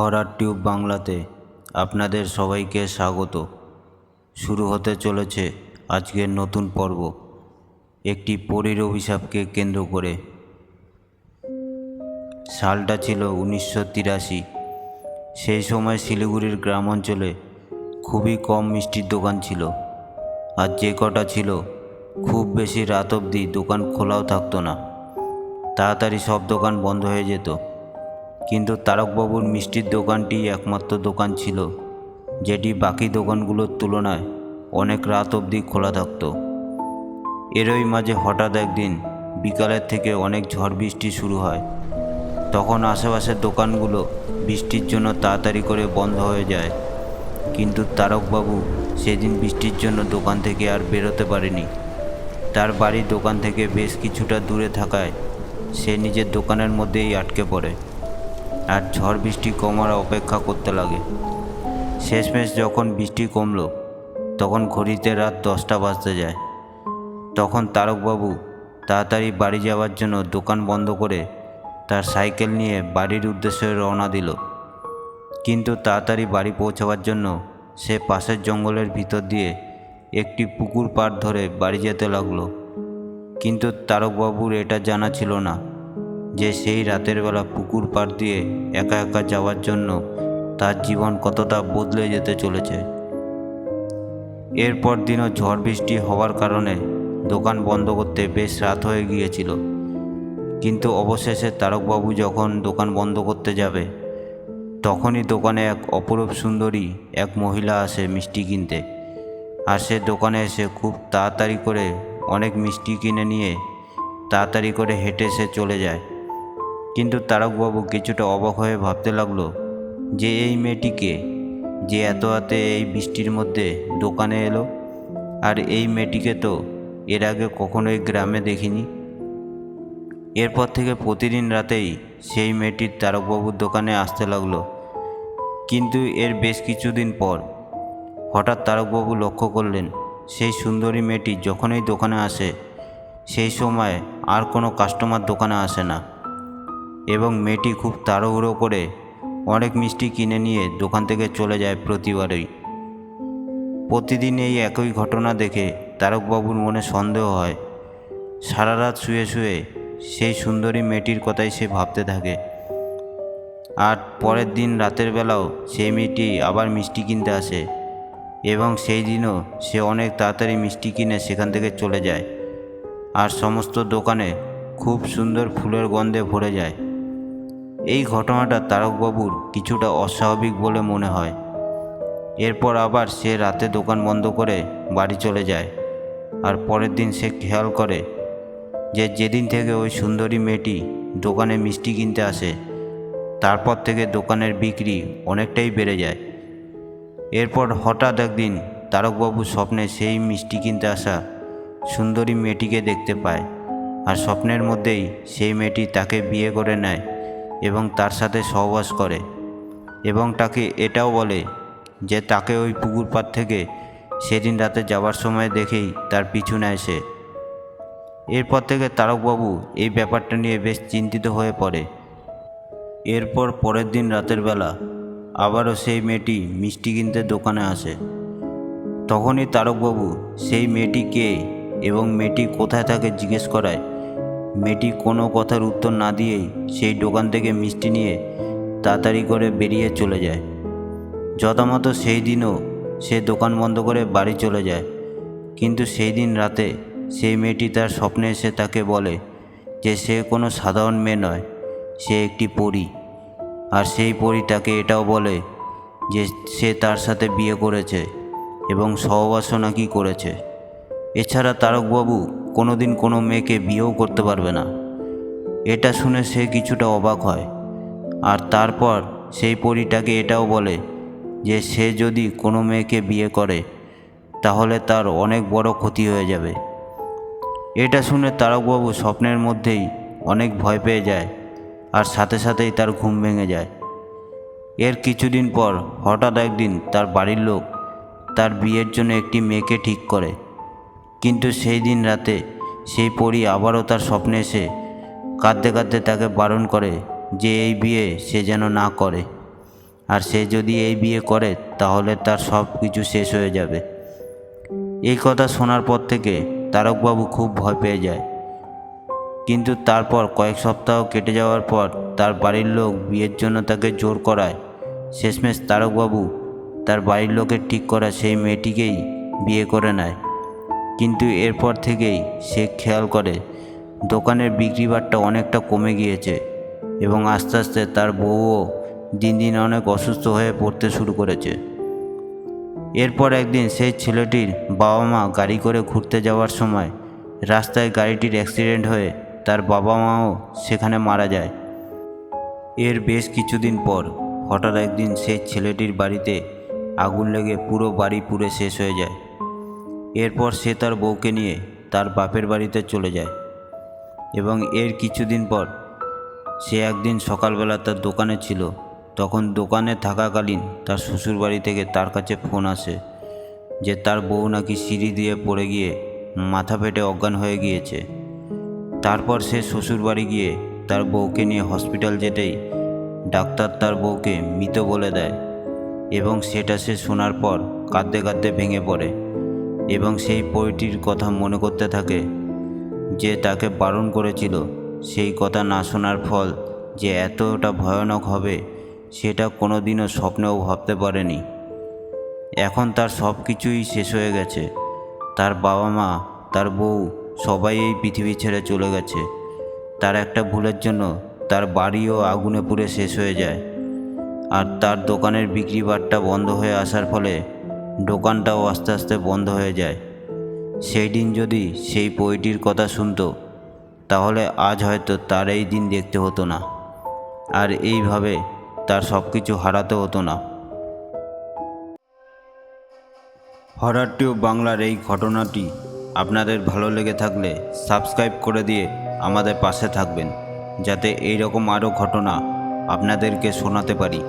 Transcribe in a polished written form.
Horror tube বাংলাতে আপনাদের সবাইকে স্বাগত। শুরু হতে চলেছে আজকের নতুন পর্ব, একটি পরীর অভিশাপকে কেন্দ্র করে। সালটা ছিল 1983। সেই সময় শিলিগুড়ির গ্রাম অঞ্চলে খুবই কম মিষ্টির দোকান ছিল, আর যে কটা ছিল খুব বেশি রাত অবধি দোকান খোলাও থাকতো না। তাড়াতাড়ি সব দোকান বন্ধ হয়ে যেত, কিন্তু তারকবাবুর মিষ্টির দোকানটি একমাত্র দোকান ছিল যেটি বাকি দোকানগুলোর তুলনায় অনেক রাত অবধি খোলা থাকতো। এরই মাঝে হঠাৎ একদিন বিকালের থেকে অনেক ঝড় বৃষ্টি শুরু হয়। তখন আশেপাশের দোকানগুলো বৃষ্টির জন্য তাড়াতাড়ি করে বন্ধ হয়ে যায়, কিন্তু তারকবাবু সেদিন বৃষ্টির জন্য দোকান থেকে আর বেরোতে পারেনি। তার বাড়ির দোকান থেকে বেশ কিছুটা দূরে থাকায় সে নিজের দোকানের মধ্যেই আটকে পড়ে আর ঝড় বৃষ্টি কমার অপেক্ষা করতে লাগে। শেষমেশ যখন বৃষ্টি কমলো তখন ঘড়িতে রাত 10টা বাজতে যায়। তখন তারকবাবু তাড়াতাড়ি বাড়ি যাওয়ার জন্য দোকান বন্ধ করে তার সাইকেল নিয়ে বাড়ির উদ্দেশ্যে রওনা দিল। কিন্তু তাড়াতাড়ি বাড়ি পৌঁছাবার জন্য সে পাশের জঙ্গলের ভিতর দিয়ে একটি পুকুর পাড় ধরে বাড়ি যেতে লাগলো। কিন্তু তারকবাবুর এটা জানা ছিল না যে সেই রাতের বেলা পুকুর পাড় দিয়ে একা একা যাওয়ার জন্য তার জীবন কতটা বদলে যেতে চলেছে। এরপর দিনও ঝড় বৃষ্টি হওয়ার কারণে দোকান বন্ধ করতে বেশ রাত হয়ে গিয়েছিল। কিন্তু অবশেষে তারকবাবু যখন দোকান বন্ধ করতে যাবে তখনই দোকানে এক অপরূপ সুন্দরী এক মহিলা আসে মিষ্টি কিনতে। আর সে দোকানে এসে খুব তাড়াতাড়ি করে অনেক মিষ্টি কিনে নিয়ে তাড়াতাড়ি করে হেঁটে সে চলে যায়। কিন্তু তারকবাবু কিছুটা অবাক হয়ে ভাবতে লাগলো যে এই মেয়েটিকে, যে এত রাতে এই বৃষ্টির মধ্যে দোকানে এলো, আর এই মেয়েটিকে তো এর আগে কখনোই গ্রামে দেখিনি। এরপর থেকে প্রতিদিন রাতেই সেই মেয়েটির তারকবাবুর দোকানে আসতে লাগলো। কিন্তু এর বেশ কিছুদিন পর হঠাৎ তারকবাবু লক্ষ্য করলেন সেই সুন্দরী মেয়েটি যখনই দোকানে আসে সেই সময় আর কোনো কাস্টমার দোকানে আসে না, এবং মেয়েটি খুব তাড়াহুড়ো করে অনেক মিষ্টি কিনে নিয়ে দোকান থেকে চলে যায় প্রতিবারই। প্রতিদিন এই একই ঘটনা দেখে তারকবাবুর মনে সন্দেহ হয়। সারা রাত শুয়ে শুয়ে সেই সুন্দরী মেয়েটির কথাই সে ভাবতে থাকে। আর পরের দিন রাতের বেলাও সেই মেয়েটি আবার মিষ্টি কিনতে আসে, এবং সেই দিনও সে অনেক তাড়াতাড়ি মিষ্টি কিনে সেখান থেকে চলে যায়। আর সমস্ত দোকানে খুব সুন্দর ফুলের গন্ধে ভরে যায়। এই ঘটনাটা তারকবাবুর কিছুটা অস্বাভাবিক বলে মনে হয়। এরপর আবার সে রাতে দোকান বন্ধ করে বাড়ি চলে যায়। আর পরের দিন সে খেয়াল করে যে যেদিন থেকে ওই সুন্দরী মেয়েটি দোকানে মিষ্টি কিনতে আসে তারপর থেকে দোকানের বিক্রি অনেকটাই বেড়ে যায়। এরপর হঠাৎ একদিন তারকবাবু স্বপ্নে সেই মিষ্টি কিনতে আসা সুন্দরী মেয়েটিকে দেখতে পায়। আর স্বপ্নের মধ্যেই সেই মেয়েটি তাকে বিয়ে করে নেয় এবং তার সাথে সহবাস করে, এবং তাকে এটাও বলে যে তাকে ওই পুকুর পাড় থেকে সেদিন রাতে যাওয়ার সময় দেখেই তার পিছু নেয় সে। এরপর থেকে তারকবাবু এই ব্যাপারটা নিয়ে বেশ চিন্তিত হয়ে পড়ে। এরপর পরের দিন রাতের বেলা আবারও সেই মেয়েটি মিষ্টি কিনতে দোকানে আসে। তখনই তারকবাবু সেই মেয়েটি কে এবং মেয়েটি কোথায় থাকে জিজ্ঞেস করায় মেয়েটি কোনো কথার উত্তর না দিয়েই সেই দোকান থেকে মিষ্টি নিয়ে তাড়াতাড়ি করে বেরিয়ে চলে যায়। যথামতো সেই দিনও সে দোকান বন্ধ করে বাড়ি চলে যায়। কিন্তু সেই দিন রাতে সেই মেয়েটি তার স্বপ্নে এসে তাকে বলে যে সে কোনো সাধারণ মেয়ে নয়, সে একটি পরী। আর সেই পরী তাকে এটাও বলে যে সে তার সাথে বিয়ে করেছে এবং সহবাসও নাকি করেছে। এছাড়া তারকবাবু কোনোদিন কোনো মেয়েকে বিয়েও করতে পারবে না। এটা শুনে সে কিছুটা অবাক হয়। আর তারপর সেই পরীটাকে এটাও বলে যে সে যদি কোনো মেয়েকে বিয়ে করে তাহলে তার অনেক বড় ক্ষতি হয়ে যাবে। এটা শুনে তারকবাবু স্বপ্নের মধ্যেই অনেক ভয় পেয়ে যায়, আর সাথে সাথেই তার ঘুম ভেঙে যায়। এর কিছুদিন পর হঠাৎ একদিন তার বাড়ির লোক তার বিয়ের জন্য একটি মেয়েকে ঠিক করে। কিন্তু সেই দিন রাতে সেই পরী আবারও তার স্বপ্নে এসে কাঁদতে কাঁদতে তাকে বারণ করে যে এই বিয়ে সে যেন না করে। আর সে যদি এই বিয়ে করে তাহলে তার সব কিছু শেষ হয়ে যাবে। এই কথা শোনার পর থেকে তারকবাবু খুব ভয় পেয়ে যায়। কিন্তু তারপর কয়েক সপ্তাহ কেটে যাওয়ার পর তার বাড়ির লোক বিয়ের জন্য তাকে জোর করায় শেষমেশ তারকবাবু তার বাড়ির লোকের ঠিক করা সেই মেয়েটিকেই বিয়ে করে নেয়। কিন্তু এরপর থেকেই সে খেয়াল করে দোকানের বিক্রি বাট্টা অনেকটা কমে গিয়েছে এবং আস্তে আস্তে তার বউও দিন দিন অনেক অসুস্থ হয়ে পড়তে শুরু করেছে। এরপর একদিন সেই ছেলেটির বাবা মা গাড়ি করে ঘুরতে যাওয়ার সময় রাস্তায় গাড়িটির অ্যাক্সিডেন্ট হয়ে তার বাবা মাও সেখানে মারা যায়। এর বেশ কিছুদিন পর হঠাৎ একদিন সেই ছেলেটির বাড়িতে আগুন লেগে পুরো বাড়ি পুড়ে শেষ হয়ে যায়। এরপর সে তার বউকে নিয়ে তার বাপের বাড়িতে চলে যায় এবং এর কিছুদিন পর সে একদিন সকালবেলা তার দোকানে ছিল, তখন দোকানে থাকাকালীন তার শ্বশুর বাড়ি থেকে তার কাছে ফোন আসে যে তার বউ নাকি সিঁড়ি দিয়ে পড়ে গিয়ে মাথা ফেটে অজ্ঞান হয়ে গিয়েছে। তারপর সে শ্বশুর বাড়ি গিয়ে তার বউকে নিয়ে হসপিটাল যেতেই ডাক্তার তার বউকে মৃত বলে দেয় এবং সেটা সে শোনার পর কাঁদতে কাঁদতে ভেঙে পড়ে এবং সেই পরিটির কথা মনে করতে থাকে যে তাকে বারণ করেছিল। সেই কথা না শোনার ফল যে এতটা ভয়ানক হবে সেটা কোনোদিনও স্বপ্নেও ভাবতে পারেনি। এখন তার সব কিছুই শেষ হয়ে গেছে, তার বাবা মা, তার বউ সবাই এই পৃথিবী ছেড়ে চলে গেছে। তার একটা ভুলের জন্য তার বাড়িও আগুনে পুড়ে শেষ হয়ে যায় আর তার দোকানের বিক্রি বাট্টা বন্ধ হয়ে আসার ফলে দোকানটাও আস্তে আস্তে বন্ধ হয়ে যায়। সেই দিন যদি সেই বইটির কথা শুনতো তাহলে আজ হয়তো তার এই দিন দেখতে হতো না আর এইভাবে তার সব কিছু হারাতে হতো না। হরর টিউব বাংলার এই ঘটনাটি আপনাদের ভালো লেগে থাকলে সাবস্ক্রাইব করে দিয়ে আমাদের পাশে থাকবেন, যাতে এই রকম আরও ঘটনা আপনাদেরকে শোনাতে পারি।